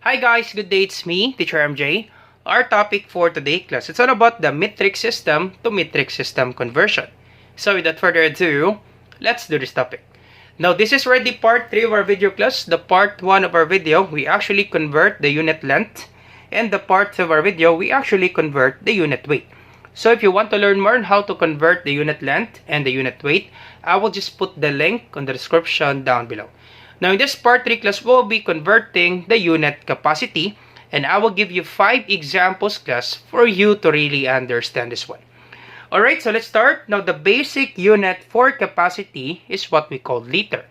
Hi guys, good day, it's me, Teacher MJ. Our topic for today class, it's all about the metric system to metric system conversion. So without further ado, let's do this topic. Now this is already part 3 of our video class. The part 1 of our video, we actually convert the unit length. And the part 2 of our video, we actually convert the unit weight. So if you want to learn more on how to convert the unit length and the unit weight, I will just put the link on the description down below. Now in this part 3 class, we'll be converting the unit capacity, and I will give you 5 examples class for you to really understand this one. Alright, so let's start. Now the basic unit for capacity is what we call liter.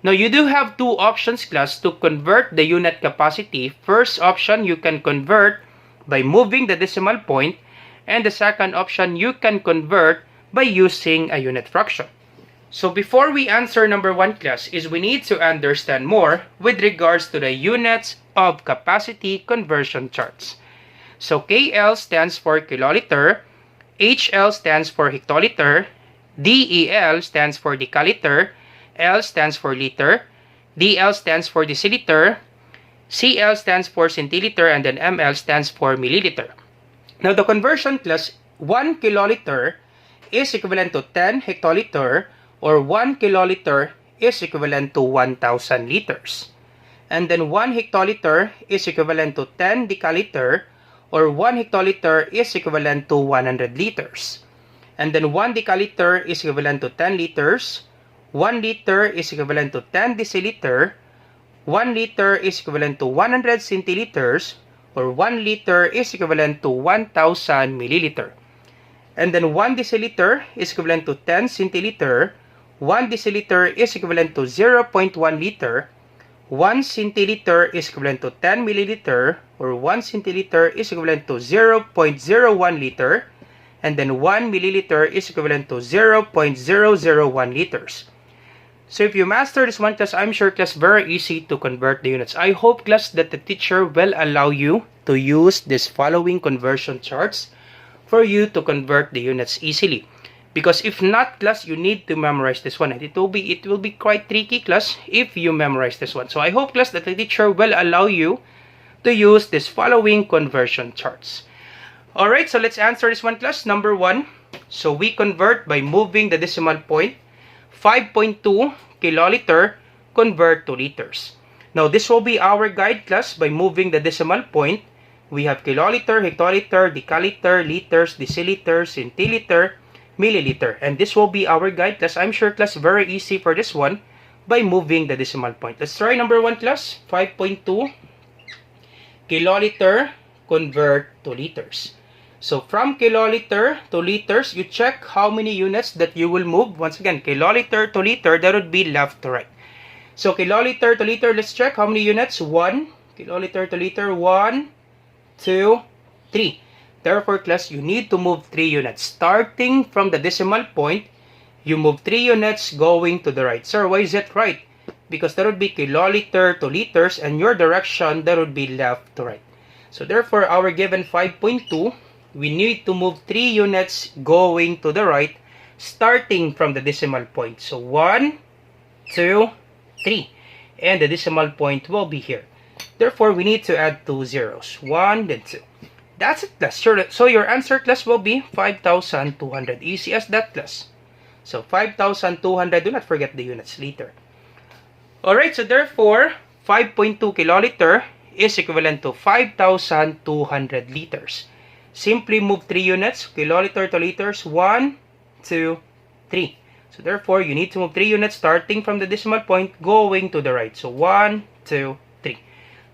Now you do have two options class to convert the unit capacity. First option, you can convert by moving the decimal point, and the second option, you can convert by using a unit fraction. So before we answer number 1 class is we need to understand more with regards to the units of capacity conversion charts. So KL stands for kiloliter, HL stands for hectoliter, DEL stands for decaliter, L stands for liter, DL stands for deciliter, CL stands for centiliter, and then ML stands for milliliter. Now the conversion class, 1 kiloliter is equivalent to 10 hectoliter, or 1 kiloliter is equivalent to 1,000 liters. And then 1 hectoliter is equivalent to 10 decaliter, or 1 hectoliter is equivalent to 100 liters. And then 1 decaliter is equivalent to 10 liters, 1 liter is equivalent to 10 deciliter, 1 liter is equivalent to 100 centiliters, or 1 liter is equivalent to 1,000 milliliter. And then 1 deciliter is equivalent to 10 centiliter, 1 deciliter is equivalent to 0.1 liter, 1 centiliter is equivalent to 10 milliliter, or 1 centiliter is equivalent to 0.01 liter, and then 1 milliliter is equivalent to 0.001 liters. So if you master this one class, I'm sure class very easy to convert the units. I hope class that the teacher will allow you to use this following conversion charts for you to convert the units easily. Because if not class, you need to memorize this one, and it will be quite tricky class if you memorize this one. So I hope class that the teacher will allow you to use this following conversion charts. Alright, so let's answer this one class. Number 1, so we convert by moving the decimal point. 5.2 kiloliter convert to liters. Now this will be our guide class by moving the decimal point. We have kiloliter, hectoliter, decaliter, liters, deciliter, centiliter, milliliter, and this will be our guide class. I'm sure class very easy for this one by moving the decimal point. Let's try number 1 class. 5.2 kiloliter convert to liters. So from kiloliter to liters, you check how many units that you will move. Once again, kiloliter to liter, that would be left to right. So kiloliter to liter, let's check how many units. 1 kiloliter to liter, 1, 2, 3. Therefore, class, you need to move 3 units. Starting from the decimal point, you move 3 units going to the right. Sir, why is that right? Because that would be kiloliter to liters, and your direction, that would be left to right. So therefore, our given 5.2, we need to move 3 units going to the right, starting from the decimal point. So 1, 2, 3. And the decimal point will be here. Therefore, we need to add 2 zeros. 1, then 2. That's it, class. So your answer, class, will be 5,200. Easy as that, class. So 5,200. Do not forget the units later. Alright, so therefore, 5.2 kiloliter is equivalent to 5,200 liters. Simply move 3 units, kiloliter to liters, 1, 2, 3. So therefore, you need to move 3 units starting from the decimal point going to the right. So 1, 2, 3.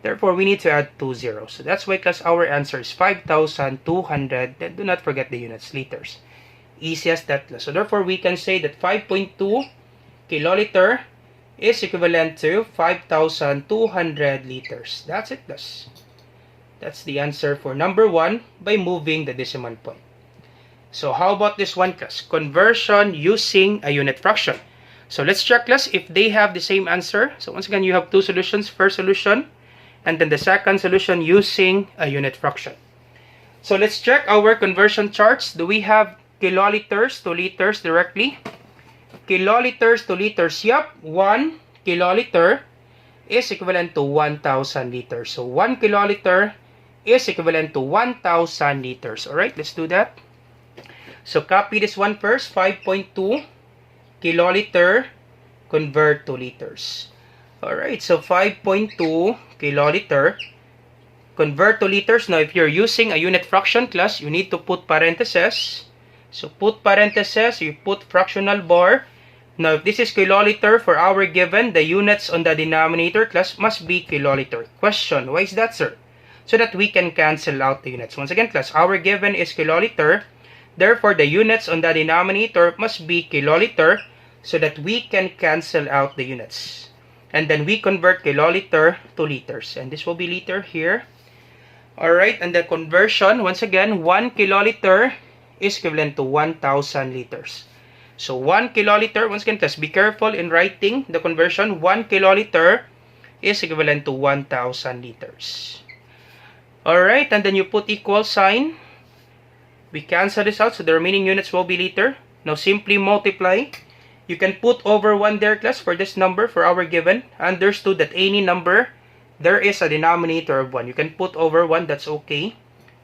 Therefore, we need to add 2 zeros. So that's why class our answer is 5,200. Then do not forget the units, liters. Easy as that class. So therefore, we can say that 5.2 kiloliter is equivalent to 5,200 liters. That's it, class. That's the answer for number 1 by moving the decimal point. So how about this one, class? Conversion using a unit fraction. So let's check, class, if they have the same answer. So once again, you have 2 solutions. First solution, and then the second solution using a unit fraction. So let's check our conversion charts. Do we have kiloliters to liters directly? Kiloliters to liters, yep, 1 kiloliter is equivalent to 1,000 liters. So 1 kiloliter is equivalent to 1,000 liters. Alright, let's do that. So copy this one first. 5.2 kiloliter convert to liters. Alright, so 5.2 kiloliter convert to liters. Now, if you're using a unit fraction class, you need to put parentheses. So put parentheses, you put fractional bar. Now, if this is kiloliter for our given, the units on the denominator class must be kiloliter. Question, why is that, sir? So that we can cancel out the units. Once again, class, our given is kiloliter. Therefore, the units on the denominator must be kiloliter so that we can cancel out the units. And then we convert kiloliter to liters. And this will be liter here. Alright, and the conversion, once again, 1 kiloliter is equivalent to 1,000 liters. So 1 kiloliter, once again, just be careful in writing the conversion. 1 kiloliter is equivalent to 1,000 liters. Alright, and then you put equal sign. We cancel this out, so the remaining units will be liter. Now simply multiply. You can put over 1 there, class, for this number, for our given. Understood that any number, there is a denominator of 1. You can put over 1, that's okay.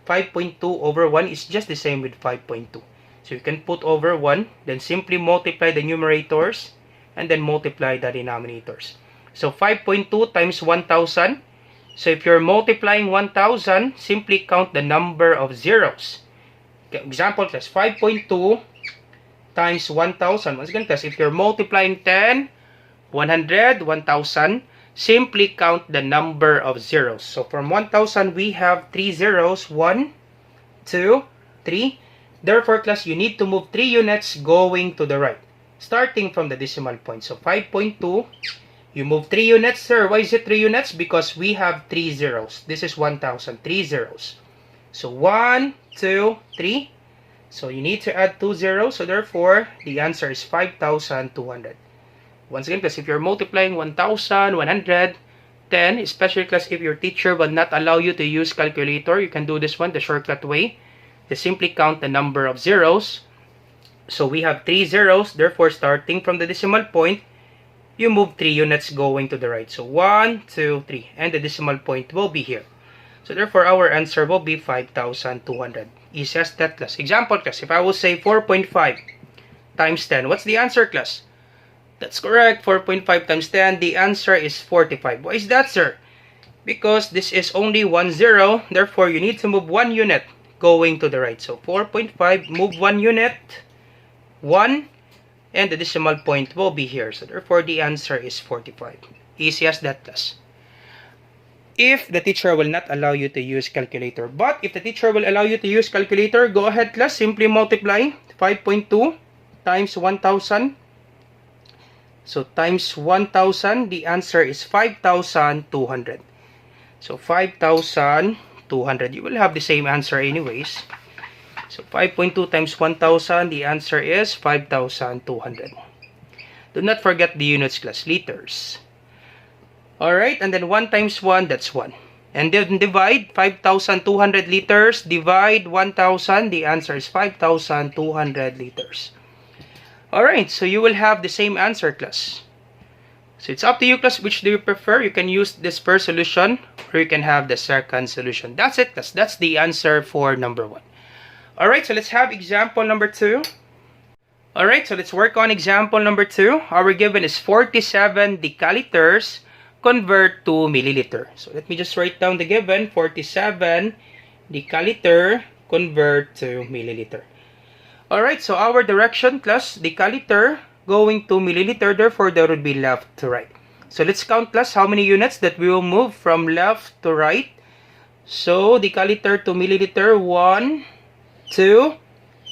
5.2 over 1 is just the same with 5.2. So you can put over 1, then simply multiply the numerators, and then multiply the denominators. So 5.2 times 1,000. So if you're multiplying 1,000, simply count the number of zeros. Okay, example, class, 5.2 times 1,000. Once again, class, if you're multiplying 10, 100, 1,000, simply count the number of zeros. So from 1,000, we have 3 zeros. 1, 2, 3. Therefore, class, you need to move 3 units going to the right, starting from the decimal point. So 5.2, you move 3 units. Sir, why is it 3 units? Because we have 3 zeros. This is 1,000, 3 zeros. So 1, 2, 3. So you need to add 2 zeros. So therefore, the answer is 5,200. Once again, class, if you're multiplying 1,110, especially, class, if your teacher will not allow you to use calculator, you can do this one, the shortcut way. Just simply count the number of zeros. So we have 3 zeros. Therefore, starting from the decimal point, you move 3 units going to the right. So 1, 2, 3. And the decimal point will be here. So therefore, our answer will be 5,200. Easy as that, class. Example, class, if I will say 4.5 times 10, what's the answer, class? That's correct. 4.5 times 10, the answer is 45. Why is that, sir? Because this is only 1 zero. Therefore, you need to move 1 unit going to the right. So 4.5, move 1 unit, 1, and the decimal point will be here. So therefore, the answer is 45. Easy as that, class. If the teacher will not allow you to use calculator. But if the teacher will allow you to use calculator, go ahead, class. Simply multiply 5.2 times 1,000. So times 1,000, the answer is 5,200. So 5,200. You will have the same answer anyways. So 5.2 times 1,000, the answer is 5,200. Do not forget the units, class, liters. Alright, and then 1 times 1, that's 1. And then divide 5,200 liters, divide 1,000, the answer is 5,200 liters. Alright, so you will have the same answer, class. So it's up to you, class, which do you prefer. You can use this first solution, or you can have the second solution. That's it, class. That's the answer for number 1. Alright, so let's have example number 2. Alright, so let's work on example number 2. Our given is 47 decaliters convert to milliliter. So let me just write down the given. 47 decaliter convert to milliliter. Alright, so our direction, class, decaliter going to milliliter. Therefore, there would be left to right. So let's count, class, how many units that we will move from left to right. So decaliter to milliliter, 1, 2,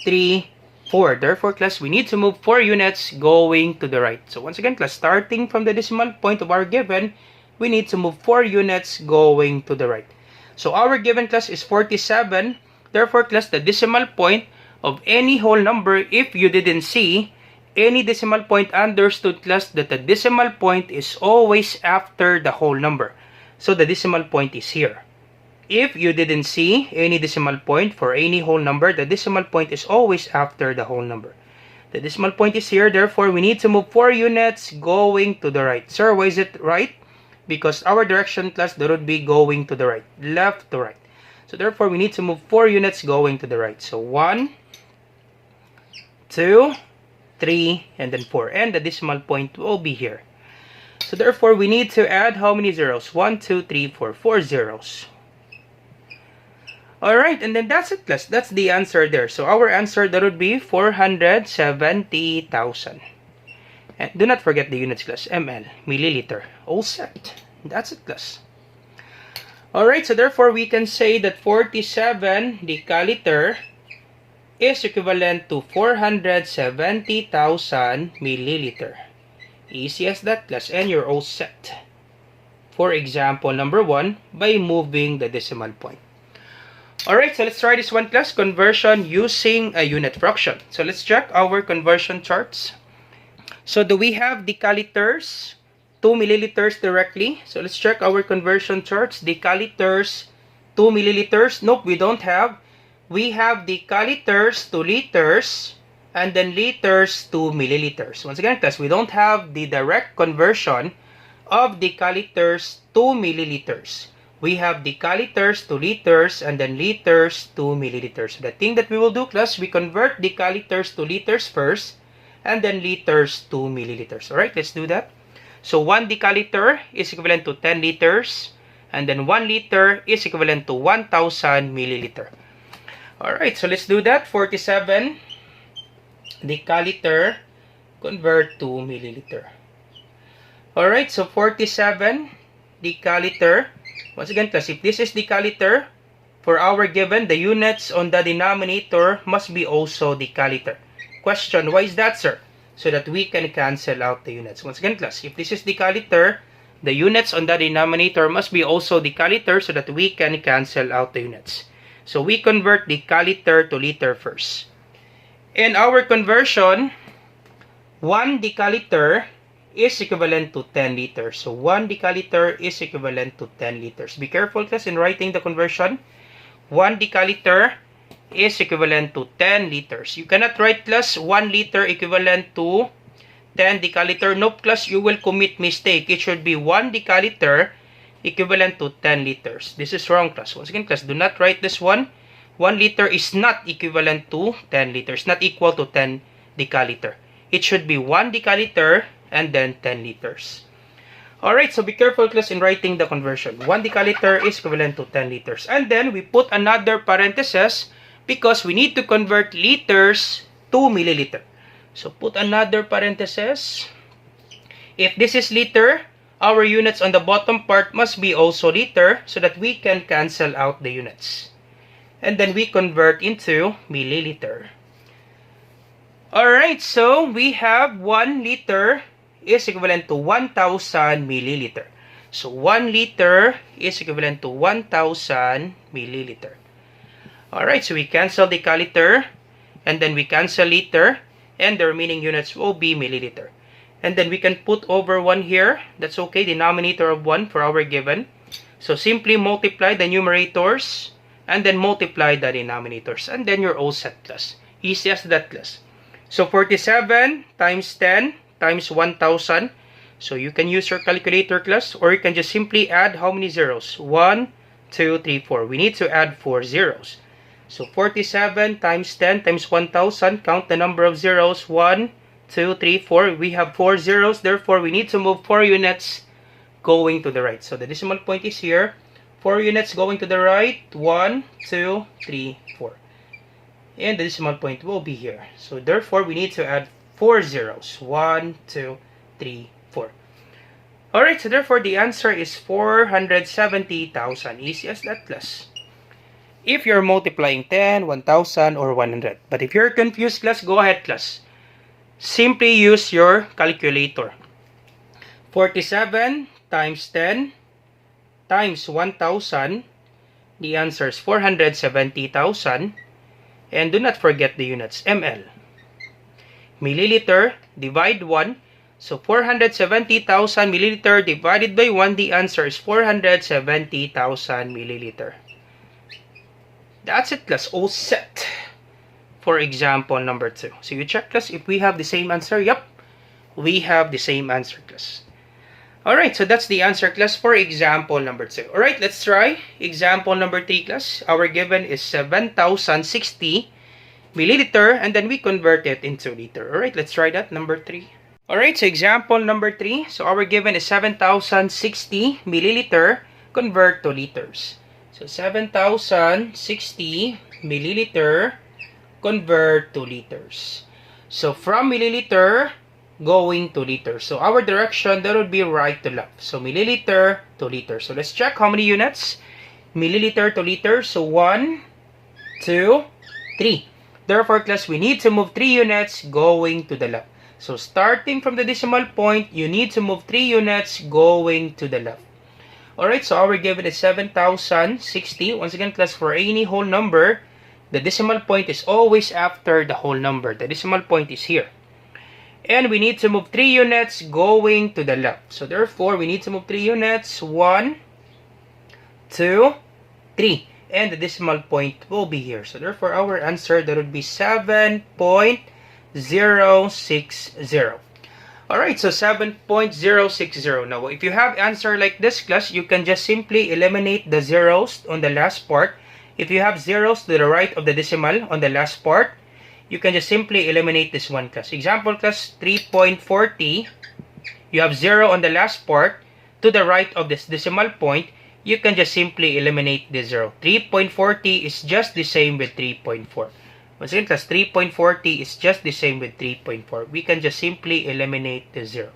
3, 4. Therefore, class, we need to move 4 units going to the right. So once again, class, starting from the decimal point of our given, we need to move 4 units going to the right. So our given, class, is 47. Therefore, class, the decimal point of any whole number, if you didn't see any decimal point, understood, class, that the decimal point is always after the whole number. So the decimal point is here. If you didn't see any decimal point for any whole number, the decimal point is always after the whole number. The decimal point is here. Therefore, we need to move 4 units going to the right. Sir, why is it right? because our direction class, that would be going to the right, left to right. So therefore, we need to move 4 units going to the right. So 1, 2, 3, and then 4. And the decimal point will be here. So therefore, we need to add how many zeros? 1, 2, 3, 4. 4 zeros. Alright, and then that's it, class. That's the answer there. So our answer, that would be 470,000. And do not forget the units, class. ml, milliliter. All set. That's it, class. Alright, so therefore we can say that 47 decaliter is equivalent to 470,000 milliliter. Easy as that, class. And you're all set. For example number 1, by moving the decimal point. Alright, so let's try this one, class. Conversion using a unit fraction. So let's check our conversion charts. So do we have decaliters, 2 milliliters directly? So let's check our conversion charts. Decaliters, 2 milliliters. Nope, we don't have. We have decaliters to liters, and then liters to milliliters. Once again, class, we don't have the direct conversion of decaliters to milliliters. We have decaliters to liters, and then liters to milliliters. So the thing that we will do, class, we convert decaliters to liters first, and then liters to milliliters. Alright, let's do that. So 1 decaliter is equivalent to 10 liters, and then 1 liter is equivalent to 1,000 milliliter. Alright, so let's do that. 47 decaliter convert to milliliter. Alright, so 47 decaliter. Once again, class, if this is decaliter, for our given, the units on the denominator must be also decaliter. Question, why is that, sir? So that we can cancel out the units. Once again, class, if this is decaliter, the units on the denominator must be also decaliter so that we can cancel out the units. So we convert decaliter to liter first. In our conversion, 1 decaliter is equivalent to 10 liters. So 1 decaliter is equivalent to 10 liters. Be careful, class, in writing the conversion. 1 decaliter is equivalent to 10 liters. You cannot write, class, 1 liter equivalent to 10 decaliter. Nope, class, you will commit mistake. It should be 1 decaliter equivalent to 10 liters. This is wrong, class. Once again, class, do not write this one. 1 liter is not equivalent to 10 liters, not equal to 10 decaliter. It should be 1 decaliter and then 10 liters. Alright, so be careful, class, in writing the conversion. 1 decaliter is equivalent to 10 liters. And then we put another parenthesis because we need to convert liters to milliliter. So put another parenthesis. If this is liter, our units on the bottom part must be also liter so that we can cancel out the units. And then we convert into milliliter. Alright, so we have 1 liter is equivalent to 1,000 milliliter. So 1 liter is equivalent to 1,000 milliliter. Alright, so we cancel decaliter, and then we cancel liter, and the remaining units will be milliliter. And then we can put over 1 here. That's okay, denominator of 1 for our given. So simply multiply the numerators, and then multiply the denominators. And then you're all set, class. Easy as that, class. So 47 times 10 times 1,000. So you can use your calculator, class, or you can just simply add how many zeros? 1, 2, 3, 4. We need to add 4 zeros. So 47 times 10 times 1,000. Count the number of zeros. 1, 2, 3, 4. We have 4 zeros. Therefore, we need to move 4 units going to the right. So the decimal point is here. 4 units going to the right. 1, 2, 3, 4. And the decimal point will be here. So therefore, we need to add 4 zeros. 1, 2, 3, 4. Alright, so therefore, the answer is 470,000. Easy as that, class. If you're multiplying 10, 1,000, or 100. But if you're confused, class, go ahead, class. Simply use your calculator. 47 times 10 times 1,000. The answer is 470,000. And do not forget the units, ml. Milliliter, divide 1. So 470,000 milliliter divided by 1, the answer is 470,000 milliliter. That's it, class. All set. For example number 2. So you check, class, if we have the same answer. Yep, we have the same answer, class. Alright, so that's the answer, class, for example number 2. Alright, let's try example number 3, class. Our given is 7,060 milliliter, and then we convert it into liter. Alright, let's try that, number 3. Alright, so example number 3. So our given is 7,060 milliliter, convert to liters. So 7,060 milliliter, convert to liters. So from milliliter, going to liter. So our direction, that would be right to left. So milliliter to liter. So let's check how many units. Milliliter to liter. So 1, 2, 3. Therefore, class, we need to move 3 units going to the left. So starting from the decimal point, you need to move 3 units going to the left. Alright, so our given is 7,060. Once again, class, for any whole number, the decimal point is always after the whole number. The decimal point is here. And we need to move 3 units going to the left. So therefore, we need to move 3 units. 1, 2, 3. And the decimal point will be here. So therefore, our answer, that would be 7.060. Alright, so 7.060. Now, if you have answer like this, class, you can just simply eliminate the zeros on the last part. If you have zeros to the right of the decimal on the last part, you can just simply eliminate this one, class. Example, class, 3.40. You have 0 on the last part. To the right of this decimal point, you can just simply eliminate the 0. 3.40 is just the same with 3.4. Once again, class, 3.40 is just the same with 3.4. We can just simply eliminate the 0.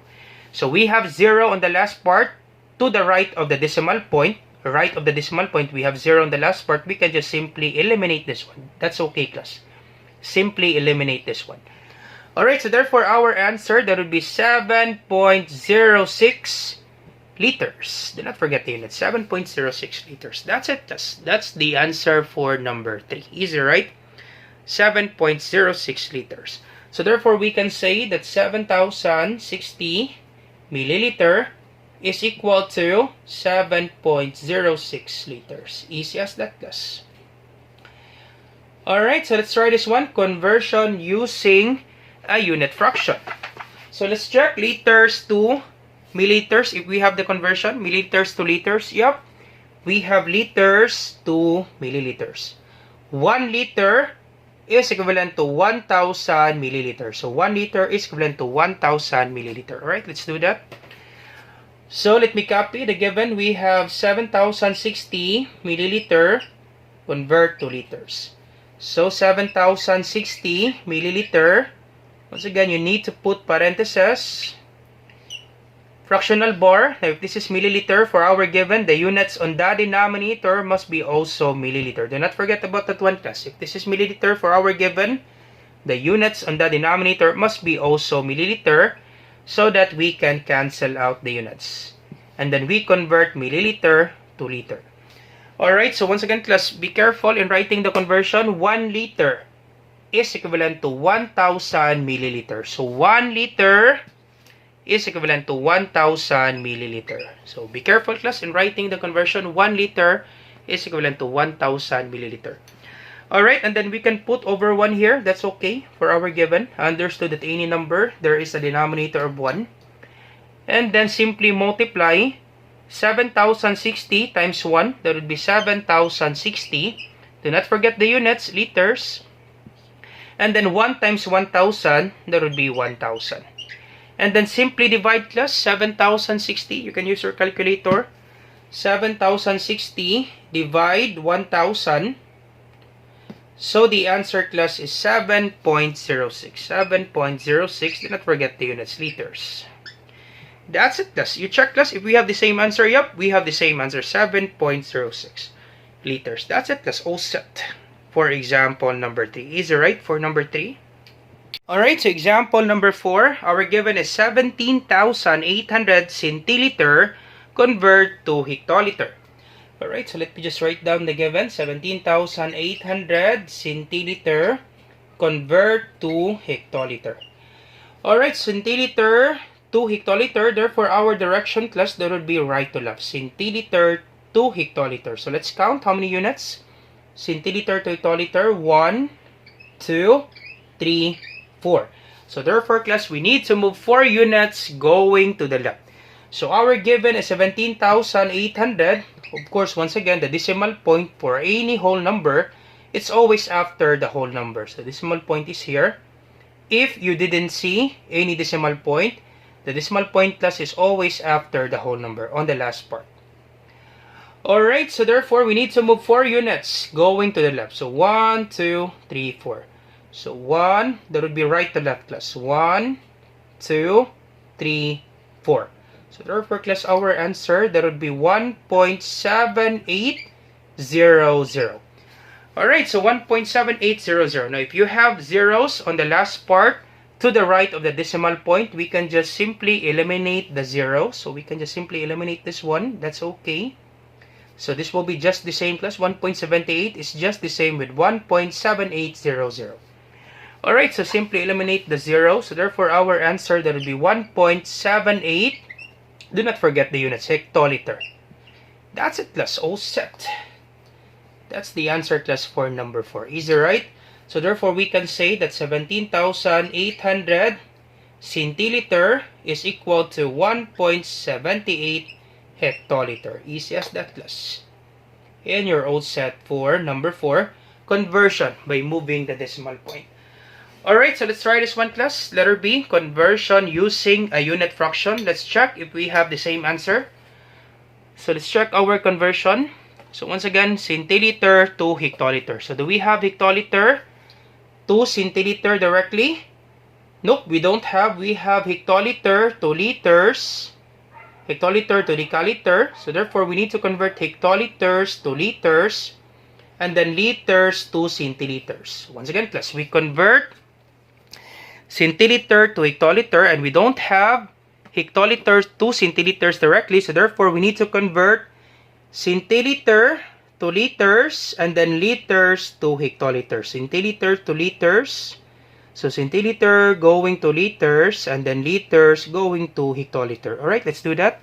So we have 0 on the last part. To the right of the decimal point, right of the decimal point, we have 0 on the last part. We can just simply eliminate this one. That's okay, class. Simply eliminate this one. Alright, so therefore our answer, that would be 7.06 liters. Do not forget the unit. 7.06 liters. That's it. That's the answer for number 3. Easy, right? 7.06 liters. So therefore we can say that 7,060 milliliter is equal to 7.06 liters. Easy as that, class. Alright, so let's try this one. Conversion using a unit fraction. So let's check liters to milliliters. If we have the conversion, milliliters to liters. Yep, we have liters to milliliters. 1 liter is equivalent to 1,000 milliliters. So 1 liter is equivalent to 1,000 milliliter. Alright, let's do that. So let me copy the given. We have 7,060 milliliter, convert to liters. So 7,060 milliliter. Once again, you need to put parentheses, fractional bar. Now, if this is milliliter for our given, the units on the denominator must be also milliliter. Do not forget about that one, class. If this is milliliter for our given, the units on the denominator must be also milliliter, so that we can cancel out the units. And then we convert milliliter to liter. Alright, so once again, class, be careful in writing the conversion. 1 liter is equivalent to 1,000 milliliter. So 1 liter is equivalent to 1,000 milliliter. So be careful, class, in writing the conversion. 1 liter is equivalent to 1,000 milliliter. Alright, and then we can put over 1 here. That's okay for our given. Understood that any number, there is a denominator of 1. And then simply multiply 7,060 times 1. That would be 7,060. Do not forget the units, liters. And then 1 times 1,000, that would be 1,000. And then simply divide, class, 7,060. You can use your calculator. 7,060 divide 1,000. So the answer, class, is 7.06. 7.06. Do not forget the units, liters. That's it, class. You check, class, if we have the same answer. Yep, we have the same answer. 7.06 liters. That's it, class. All set for example number 3. Easy, right, for number 3? Alright, so example number 4. Our given is 17,800 centiliter. Convert to hectoliter. Alright, so let me just write down the given. 17,800 centiliter. Convert to hectoliter. Alright, centiliter to hectoliter. Therefore, our direction, class, that would be right to left. Centiliter to hectoliter. So let's count how many units. Centiliter to hectoliter. 1, 2, 3, 4. So therefore, class, we need to move 4 units going to the left. So our given is 17,800. Of course, once again, the decimal point for any whole number, it's always after the whole number. So decimal point is here. If you didn't see any decimal point, the decimal point plus is always after the whole number on the last part. Alright, so therefore we need to move 4 units going to the left. So 1, 2, 3, 4. So 1, that would be right to left class. 1, 2, 3, 4. So therefore class, our answer, that would be 1.7800. Alright, so 1.7800. Now if you have zeros on the last part to the right of the decimal point, we can just simply eliminate the zero. So we can just simply eliminate this one. That's okay. So this will be just the same class. 1.78 is just the same with 1.7800. Alright, so simply eliminate the zero. So therefore our answer, that would be 1.78. Do not forget the units, hectoliter. That's it class, all set. That's the answer class for number 4. Easy, right? So therefore we can say that 17,800 centiliter is equal to 1.78 hectoliter. Easy as that class. And you're all set for number 4, conversion by moving the decimal point. Alright, so let's try this one class. Letter B, conversion using a unit fraction. Let's check if we have the same answer. So let's check our conversion. So once again, centiliter to hectoliter. So do we have hectoliter to centiliter directly? Nope, we don't have. We have hectoliter to liters, hectoliter to decaliter. So therefore, we need to convert hectoliters to liters, and then liters to centiliters. Once again, class, we convert centiliter to hectoliter, and we don't have hectoliters to centiliters directly. So therefore, we need to convert centiliter to liters, and then liters to hectoliters. Centiliter to liters. So centiliter going to liters, and then liters going to hectoliter. Alright, let's do that.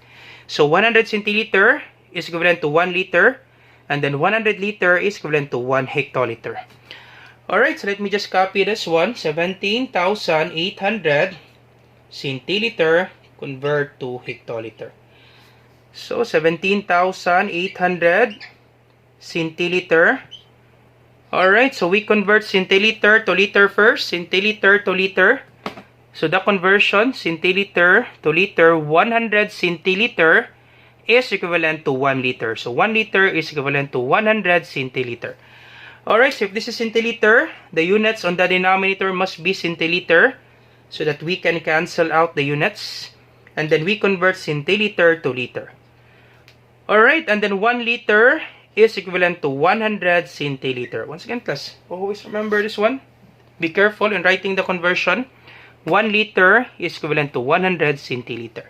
So 100 centiliter is equivalent to 1 liter, and then 100 liter is equivalent to 1 hectoliter. Alright, so let me just copy this one. 17,800 centiliter convert to hectoliter. So 17,800 centiliter. Alright, so we convert centiliter to liter first. Centiliter to liter. So the conversion, centiliter to liter, 100 centiliter is equivalent to 1 liter. So 1 liter is equivalent to 100 centiliter. Alright, so if this is centiliter, the units on the denominator must be centiliter so that we can cancel out the units. And then we convert centiliter to liter. Alright, and then 1 liter is equivalent to 100 centiliter. Once again, class, always remember this one. Be careful in writing the conversion. 1 liter is equivalent to 100 centiliter.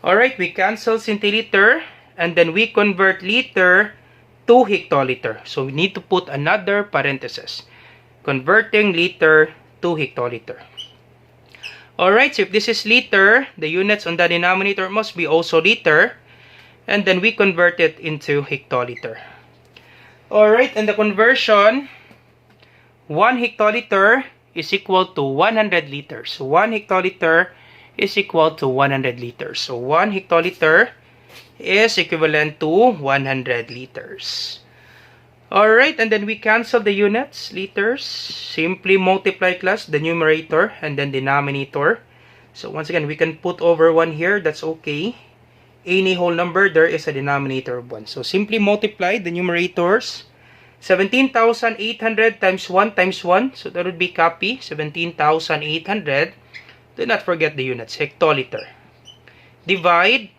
Alright, we cancel centiliter, and then we convert liter to hectoliter. So we need to put another parenthesis. Converting liter to hectoliter. Alright, so if this is liter, the units on the denominator must be also liter. And then we convert it into hectoliter. Alright, and the conversion, 1 hectoliter is equal to 100 liters. 1 hectoliter is equal to 100 liters. So 1 hectoliter is equivalent to 100 liters. Alright, and then we cancel the units, liters. Simply multiply class the numerator and then denominator. So once again, we can put over 1 here. That's okay. Any whole number, there is a denominator of 1. So simply multiply the numerators. 17,800 times 1 times 1. So that would be copy. 17,800. Do not forget the units. Hectoliter. Divide.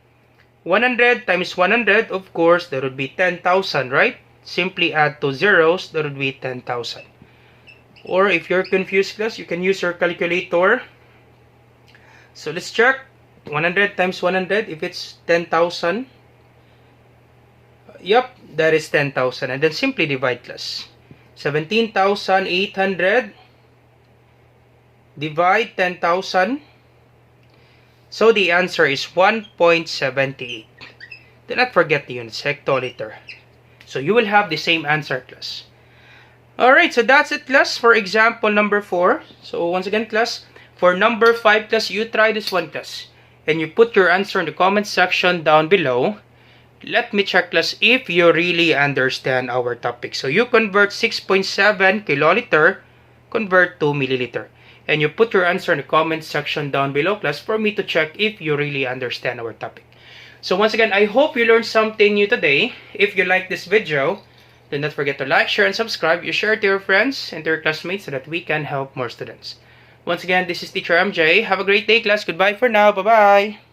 100 times 100. Of course, that would be 10,000, right? Simply add 2 zeros. That would be 10,000. Or if you're confused, class, you can use your calculator. So let's check. 100 times 100, if it's 10,000. Yup, that is 10,000. And then simply divide class. 17,800 divide 10,000. So the answer is 1.78. Do not forget the units, hectoliter. So you will have the same answer, class. Alright, so that's it, class, for example number 4. So once again, class, for number 5, class, you try this one, class. and you put your answer in the comment section down below. Let me check class if you really understand our topic. So you convert 6.7 kiloliter, convert to milliliter. And you put your answer in the comment section down below class for me to check if you really understand our topic. So once again, I hope you learned something new today. If you like this video, do not forget to like, share, and subscribe. You share it to your friends and to your classmates so that we can help more students. Once again, this is Teacher MJ. Have a great day, class. Goodbye for now. Bye-bye.